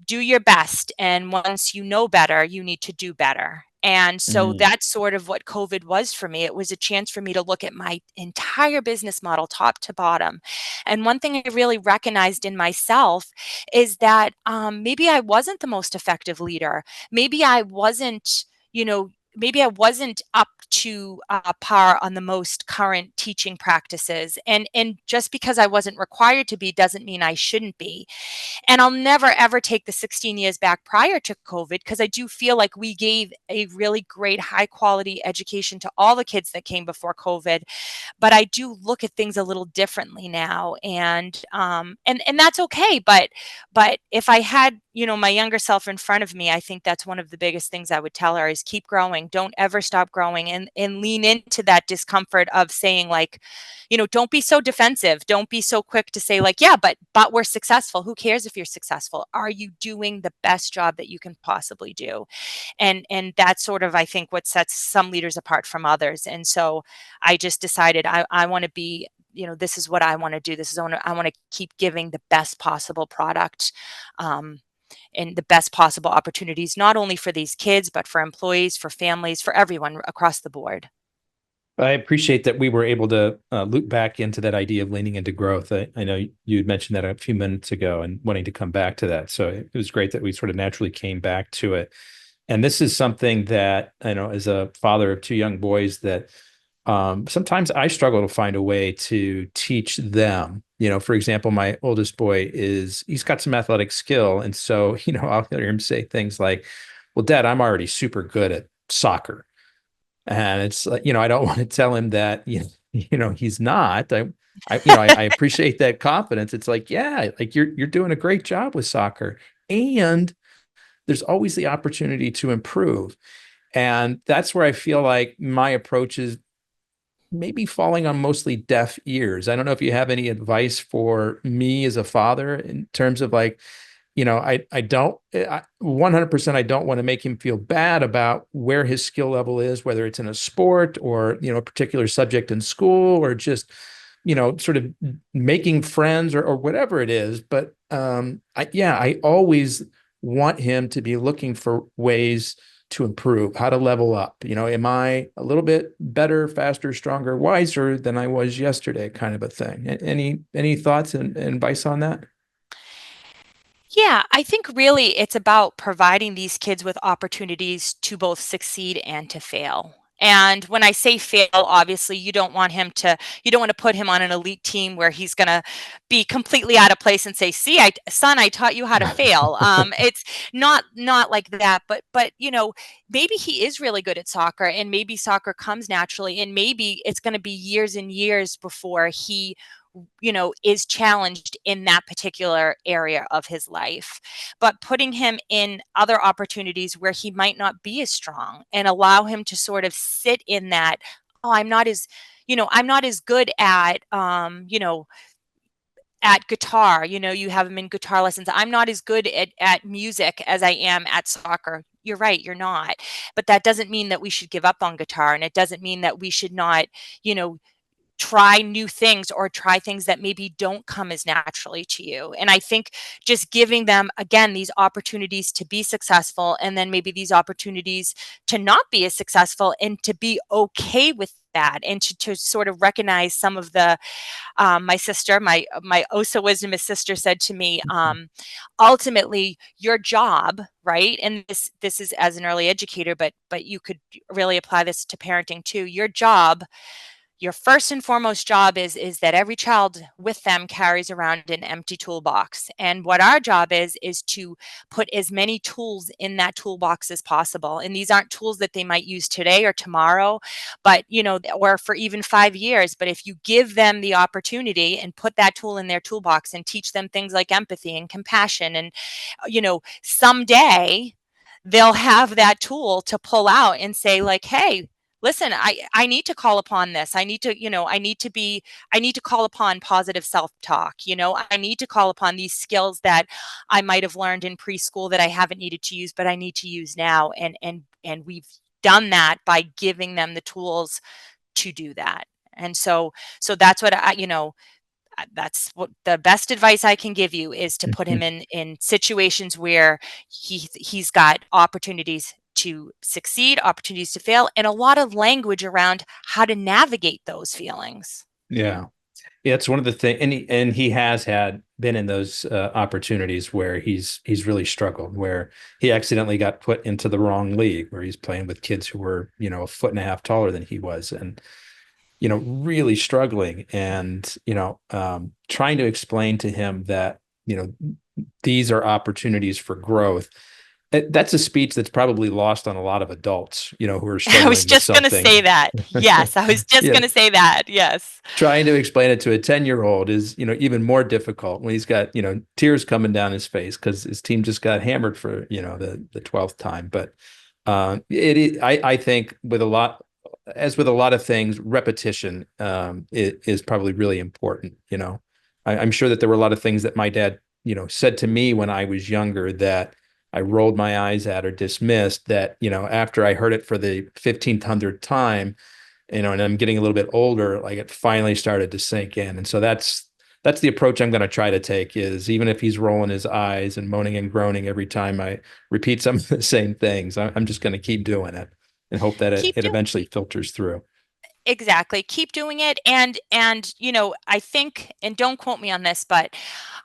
do your best. And once you know better, you need to do better. And so Mm. that's sort of what COVID was for me. It was a chance for me to look at my entire business model, top to bottom. And one thing I really recognized in myself is that maybe I wasn't the most effective leader. Maybe I wasn't, maybe I wasn't up to par on the most current teaching practices. And just because I wasn't required to be doesn't mean I shouldn't be. And I'll never ever take the 16 years back prior to COVID, because I do feel like we gave a really great high quality education to all the kids that came before COVID. But I do look at things a little differently now, and that's okay. But if I had, my younger self in front of me, I think that's one of the biggest things I would tell her is keep growing. Don't ever stop growing. and lean into that discomfort of saying, like, don't be so defensive. Don't be so quick to say, like, yeah, but we're successful. Who cares if you're successful? Are you doing the best job that you can possibly do? And that's sort of, I think, what sets some leaders apart from others. And so I just decided I want to be, this is what I want to do. This is I want to keep giving the best possible product, and the best possible opportunities, not only for these kids, but for employees, for families, for everyone across the board. I appreciate that we were able to loop back into that idea of leaning into growth. I know you had mentioned that a few minutes ago and wanting to come back to that. So it was great that we sort of naturally came back to it. And this is something that, I know, as a father of two young boys, that sometimes I struggle to find a way to teach them. For example, my oldest boy he's got some athletic skill. And so, I'll hear him say things like, well, Dad, I'm already super good at soccer. And it's like, I don't want to tell him that, he's not. I appreciate that confidence. It's like, yeah, like you're doing a great job with soccer, and there's always the opportunity to improve. And that's where I feel like my approach is maybe falling on mostly deaf ears. I don't know if you have any advice for me as a father in terms of, like, I don't 100%, I don't want to make him feel bad about where his skill level is, whether it's in a sport or, a particular subject in school, or just, sort of making friends, or whatever it is. But I always want him to be looking for ways to improve, how to level up. Am I a little bit better, faster, stronger, wiser than I was yesterday, kind of a thing? Any thoughts and advice on that? Yeah, I think really it's about providing these kids with opportunities to both succeed and to fail. And when I say fail, obviously you don't want to put him on an elite team where he's going to be completely out of place and say, "See, son, I taught you how to fail." It's not like that, but maybe he is really good at soccer, and maybe soccer comes naturally, and maybe it's going to be years and years before he is challenged in that particular area of his life. But putting him in other opportunities where he might not be as strong, and allow him to sort of sit in that, oh, I'm not as good at guitar. You have him in guitar lessons. I'm not as good at music as I am at soccer. You're right, you're not. But that doesn't mean that we should give up on guitar, and it doesn't mean that we should not, you know, try new things, or try things that maybe don't come as naturally to you. And I think just giving them, again, these opportunities to be successful, and then maybe these opportunities to not be as successful, and to be okay with that, and to sort of recognize some of the my sister, my Osa wisdomist sister, said to me, ultimately your job, right? And this is as an early educator, but you could really apply this to parenting too. Your first and foremost job is that every child with them carries around an empty toolbox. And what our job is to put as many tools in that toolbox as possible. And these aren't tools that they might use today or tomorrow, but or for even 5 years. But if you give them the opportunity and put that tool in their toolbox and teach them things like empathy and compassion, and someday they'll have that tool to pull out and say, like, hey, listen, I need to call upon this. I need to, I need to call upon positive self-talk. I need to call upon these skills that I might have learned in preschool that I haven't needed to use, but I need to use now. And we've done that by giving them the tools to do that. And so that's what that's what the best advice I can give you is, to put him in situations where he's got opportunities to succeed, opportunities to fail, and a lot of language around how to navigate those feelings. Yeah. Yeah, it's one of the things, and he has been in those opportunities where he's really struggled, where he accidentally got put into the wrong league, where he's playing with kids who were, a foot and a half taller than he was, and really struggling, and trying to explain to him that these are opportunities for growth. That's a speech that's probably lost on a lot of adults, who are struggling. I was just going to say that. Yes, I was just going to say that. Yes. Trying to explain it to a 10-year-old is, even more difficult when he's got, tears coming down his face because his team just got hammered for, the 12th time. But I think with a lot as with a lot of things, repetition is probably really important. I'm sure that there were a lot of things that my dad, said to me when I was younger that I rolled my eyes at or dismissed that, after I heard it for the 1500th time, and I'm getting a little bit older, like it finally started to sink in. And so that's the approach I'm going to try to take is even if he's rolling his eyes and moaning and groaning every time I repeat some of the same things, I'm just going to keep doing it and hope that it, Keep it doing eventually filters through. Exactly. Keep doing it. And I think, and don't quote me on this, but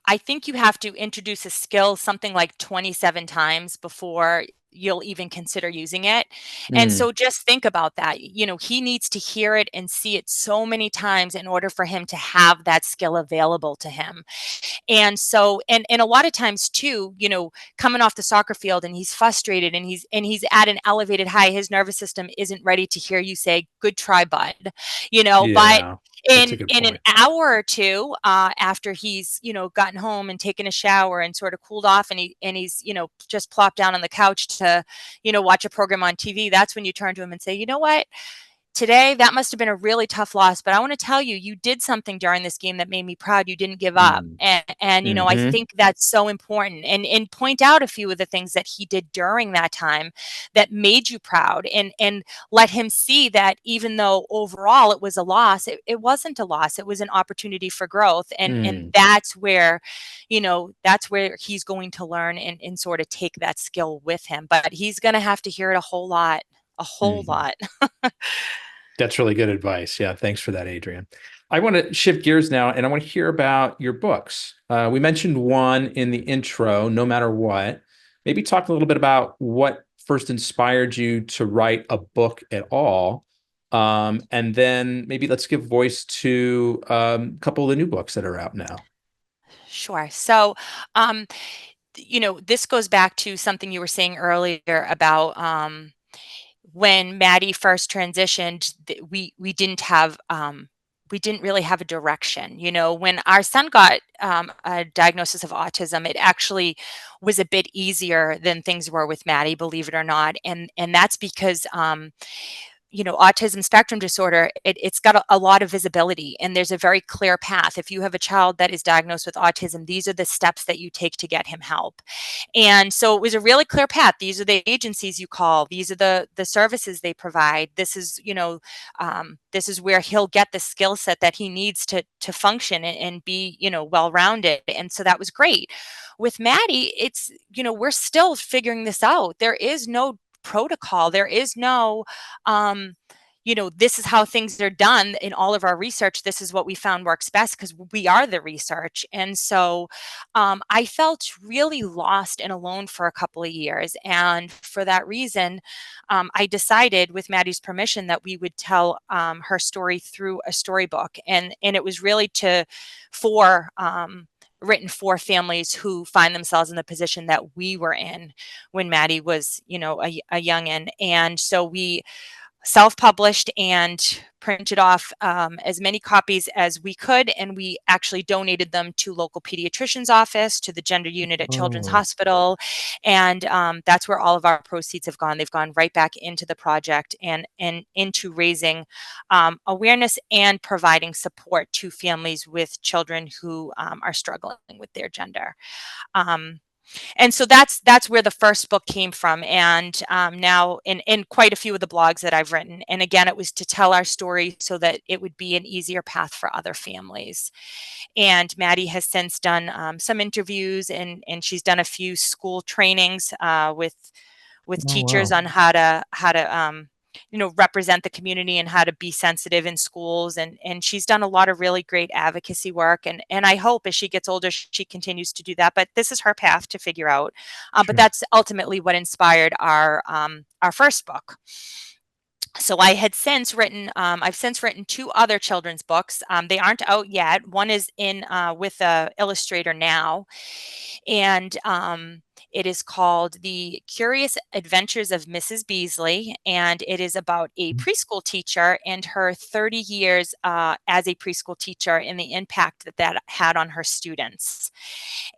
I think you have to introduce a skill something like 27 times before you'll even consider using it. And Mm, so just think about that. He needs to hear it and see it so many times in order for him to have that skill available to him. And so, and a lot of times too, coming off the soccer field and he's frustrated and he's at an elevated high, his nervous system isn't ready to hear you say, "Good try, bud." But yeah, that's a in good in an point. hour or two after he's gotten home and taken a shower and sort of cooled off, and he's just plopped down on the couch to watch a program on TV, that's when you turn to him and say, "You know what? Today, that must have been a really tough loss, but I want to tell you, you did something during this game that made me proud. You didn't give up." Mm, And I hmm think that's so important. And point out a few of the things that he did during that time that made you proud, and let him see that even though overall it was a loss, it wasn't a loss. It was an opportunity for growth. And mm, that's where he's going to learn and sort of take that skill with him. But he's gonna have to hear it a whole lot, a whole hmm. lot. That's really good advice. Yeah, thanks for that, Adrienne. I want to shift gears now and I want to hear about your books. We mentioned one in the intro, No Matter What. Maybe talk a little bit about what first inspired you to write a book at all. And then maybe let's give voice to a couple of the new books that are out now. Sure. So, um, this goes back to something you were saying earlier about when Maddie first transitioned. We didn't really have a direction. When our son got a diagnosis of autism, it actually was a bit easier than things were with Maddie, believe it or not, and that's because autism spectrum disorder, it's got a lot of visibility, and there's a very clear path. If you have a child that is diagnosed with autism, these are the steps that you take to get him help. And so it was a really clear path. These are the agencies you call. These are the services they provide. This is where he'll get the skill set that he needs to function and be well rounded. And so that was great. With Maddie, it's we're still figuring this out. There is no protocol. There is no um, this is how things are done in all of our research. This is what we found works best because we are the research. And so I felt really lost and alone for a couple of years. And for that reason, I decided, with Maddie's permission, that we would tell her story through a storybook. And it was really for written for families who find themselves in the position that we were in when Maddie was, a youngin'. And so we self-published and printed off as many copies as we could, and we actually donated them to local pediatrician's office, to the gender unit at Children's Oh, Hospital, and that's where all of our proceeds have gone. They've gone right back into the project and into raising awareness and providing support to families with children who are struggling with their gender. Um, and so that's where the first book came from. And now in quite a few of the blogs that I've written, and again, it was to tell our story so that it would be an easier path for other families. And Maddie has since done some interviews, and she's done a few school trainings with oh teachers wow. on how to represent the community and how to be sensitive in schools. And she's done a lot of really great advocacy work. And I hope as she gets older, she continues to do that. But this is her path to figure out. But Sure. that's ultimately what inspired our first book. So I've since written two other children's books. They aren't out yet. One is in with a illustrator now, and it is called The Curious Adventures of Mrs. Beasley, and it is about a preschool teacher and her 30 years as a preschool teacher and the impact that had on her students.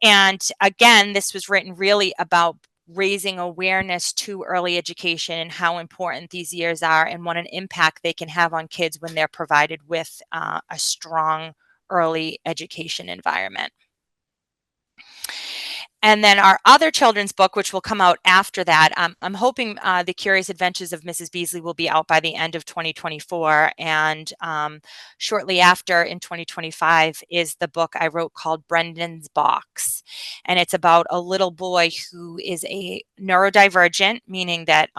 And again, this was written really about raising awareness to early education and how important these years are and what an impact they can have on kids when they're provided with a strong early education environment. And then our other children's book, which will come out after that, I'm hoping The Curious Adventures of Mrs. Beasley will be out by the end of 2024. And shortly after, in 2025, is the book I wrote called Brendan's Box. And it's about a little boy who is a neurodivergent, meaning that,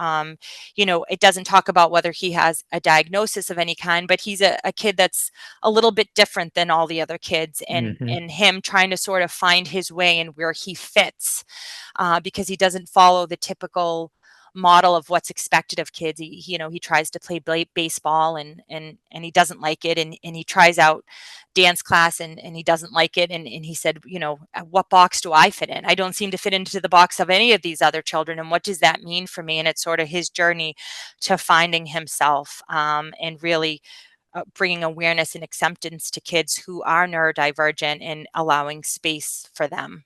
it doesn't talk about whether he has a diagnosis of any kind, but he's a kid that's a little bit different than all the other kids, and him trying to sort of find his way and where he fits, because he doesn't follow the typical model of what's expected of kids. He tries to play baseball and he doesn't like it, and he tries out dance class and he doesn't like it, and he said, what box do I fit in? I don't seem to fit into the box of any of these other children, and what does that mean for me? And it's sort of his journey to finding himself, and really bringing awareness and acceptance to kids who are neurodivergent and allowing space for them.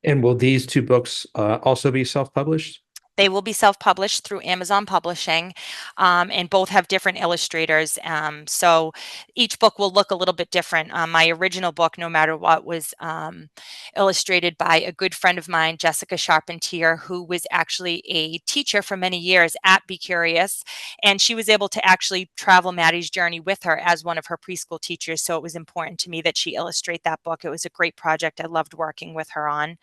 And will these two books also be self-published? They will be self-published through Amazon Publishing, and both have different illustrators. So each book will look a little bit different. My original book, No Matter What, was illustrated by a good friend of mine, Jessica Charpentier, who was actually a teacher for many years at Be Curious. And she was able to actually travel Maddie's journey with her as one of her preschool teachers. So it was important to me that she illustrate that book. It was a great project. I loved working with her on.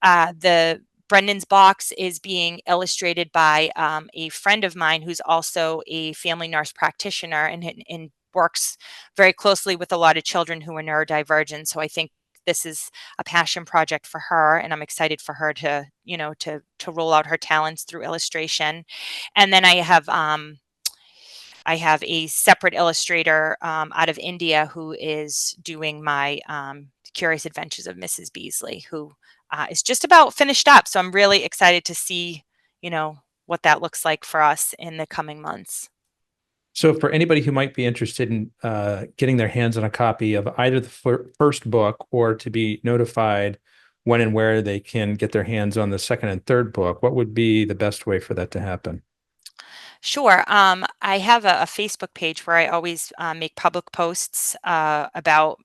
The Brendan's Box is being illustrated by a friend of mine who's also a family nurse practitioner and works very closely with a lot of children who are neurodivergent. So I think this is a passion project for her, and I'm excited for her to, to roll out her talents through illustration. And then I have a separate illustrator out of India who is doing my Curious Adventures of Mrs. Beasley, who is just about finished up. So I'm really excited to see, what that looks like for us in the coming months. So for anybody who might be interested in getting their hands on a copy of either the first book or to be notified when and where they can get their hands on the second and third book, what would be the best way for that to happen? Sure. I have a Facebook page where I always make public posts about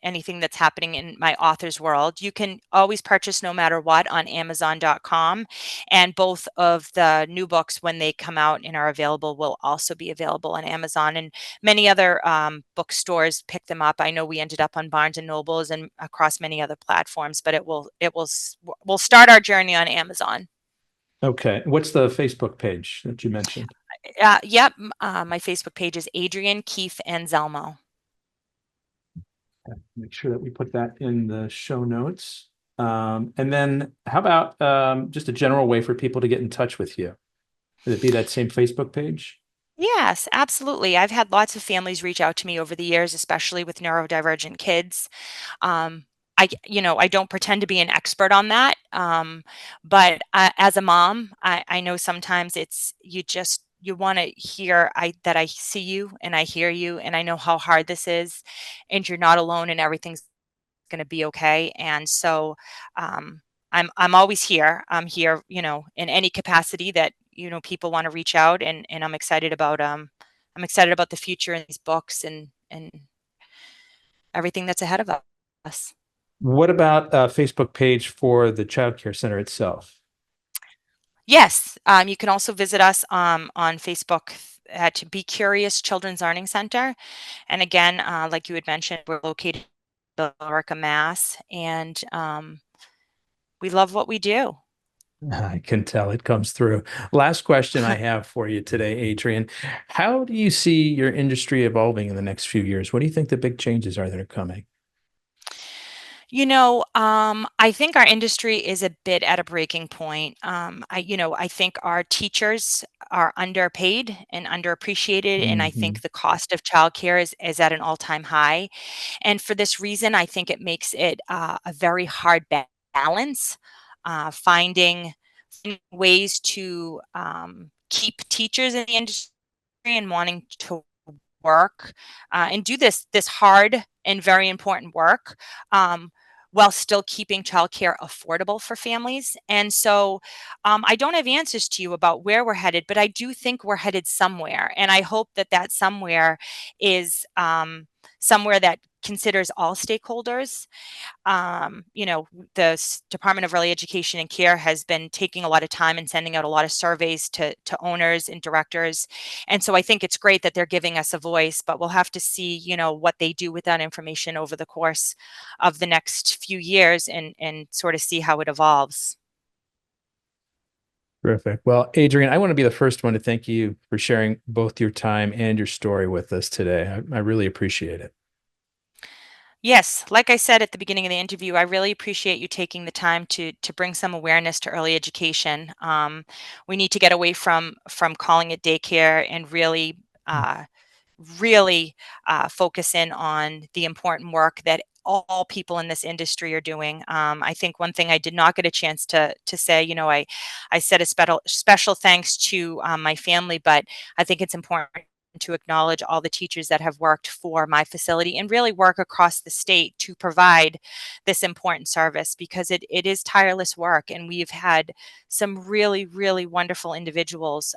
anything that's happening in my author's world. You can always purchase No Matter What on Amazon.com. And both of the new books, when they come out and are available, will also be available on Amazon. And many other bookstores pick them up. I know we ended up on Barnes and Nobles and across many other platforms, but we'll start our journey on Amazon. Okay. What's the Facebook page that you mentioned? Yep. My Facebook page is Adrienne Anzelmo. Make sure that we put that in the show notes. And then how about just a general way for people to get in touch with you? Would it be that same Facebook page? Yes, absolutely. I've had lots of families reach out to me over the years, especially with neurodivergent kids. I don't pretend to be an expert on that. But as a mom, I know sometimes you want to hear that I see you and I hear you and I know how hard this is, and you're not alone and everything's going to be okay. And so, I'm always here. I'm here, in any capacity that, people want to reach out, and I'm excited about the future in these books and everything that's ahead of us. What about a Facebook page for the child care center itself? Yes, you can also visit us on Facebook at Be Curious Children's Learning Center. And again, like you had mentioned, we're located in Billerica, Mass, and we love what we do. I can tell it comes through. Last question I have for you today, Adrienne. How do you see your industry evolving in the next few years? What do you think the big changes are that are coming? I think our industry is a bit at a breaking point. I think our teachers are underpaid and underappreciated, and I Mhm. think the cost of childcare is at an all-time high. And for this reason, I think it makes it a very hard balance, finding ways to keep teachers in the industry and wanting to work and do this hard and very important work, um, while still keeping childcare affordable for families. And so I don't have answers to you about where we're headed, but I do think we're headed somewhere. And I hope that that somewhere is somewhere that considers all stakeholders. The Department of Early Education and Care has been taking a lot of time and sending out a lot of surveys to owners and directors. And so I think it's great that they're giving us a voice, but we'll have to see, what they do with that information over the course of the next few years and sort of see how it evolves. Terrific. Well, Adrienne, I want to be the first one to thank you for sharing both your time and your story with us today. I really appreciate it. Yes, like I said at the beginning of the interview, I really appreciate you taking the time to bring some awareness to early education. We need to get away from calling it daycare and really focus in on the important work that all people in this industry are doing. I think one thing I did not get a chance to say, I said a special thanks to my family, but I think it's important to acknowledge all the teachers that have worked for my facility and really work across the state to provide this important service, because it is tireless work, and we've had some really, really wonderful individuals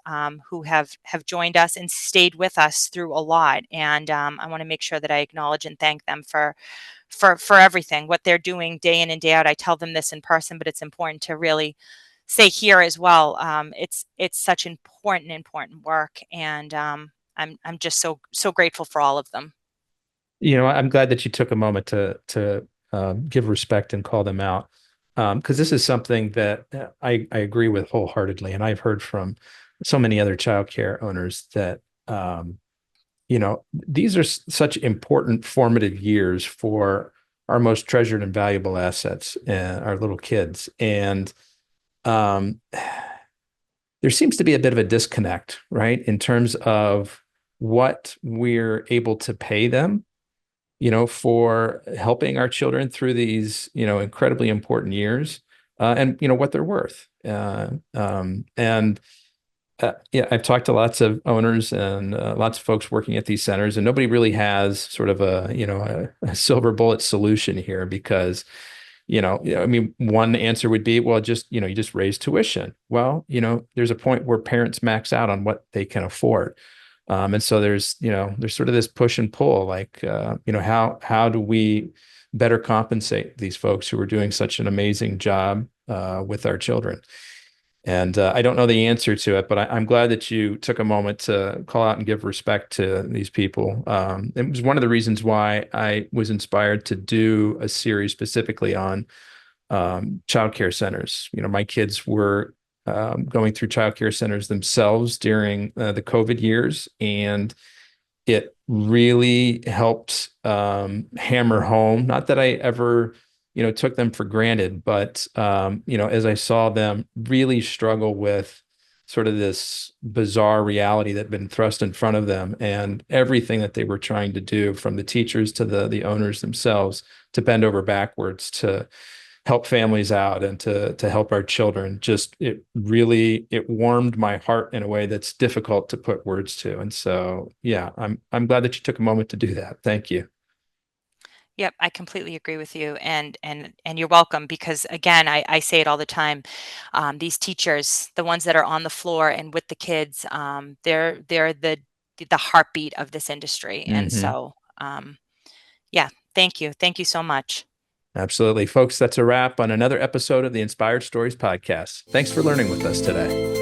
who have joined us and stayed with us through a lot. And I want to make sure that I acknowledge and thank them for everything what they're doing day in and day out. I tell them this in person, but it's important to really say here as well. It's such important work, and I'm just so grateful for all of them. I'm glad that you took a moment to give respect and call them out, because this is something that I agree with wholeheartedly, and I've heard from so many other childcare owners that these are such important formative years for our most treasured and valuable assets, our little kids, and um, there seems to be a bit of a disconnect, right, in terms of what we're able to pay them, for helping our children through these, incredibly important years, and what they're worth. And yeah, I've talked to lots of owners and lots of folks working at these centers, and nobody really has sort of a silver bullet solution here, because I mean, one answer would be, well, just, you just raise tuition. Well, there's a point where parents max out on what they can afford. And so there's sort of this push and pull, like, how do we better compensate these folks who are doing such an amazing job with our children? And I don't know the answer to it, but I'm glad that you took a moment to call out and give respect to these people. It was one of the reasons why I was inspired to do a series specifically on childcare centers. My kids were going through childcare centers themselves during the COVID years, and it really helped hammer home. Not that I ever, took them for granted, but as I saw them really struggle with sort of this bizarre reality that had been thrust in front of them, and everything that they were trying to do, from the teachers to the owners themselves, to bend over backwards to help families out and to help our children. Just it warmed my heart in a way that's difficult to put words to. And so, yeah, I'm glad that you took a moment to do that. Thank you. Yep, I completely agree with you, and you're welcome. Because again, I say it all the time. These teachers, the ones that are on the floor and with the kids, they're the heartbeat of this industry. And Hmm. so, yeah, thank you so much. Absolutely. Folks, that's a wrap on another episode of the Inspired Stories podcast. Thanks for learning with us today.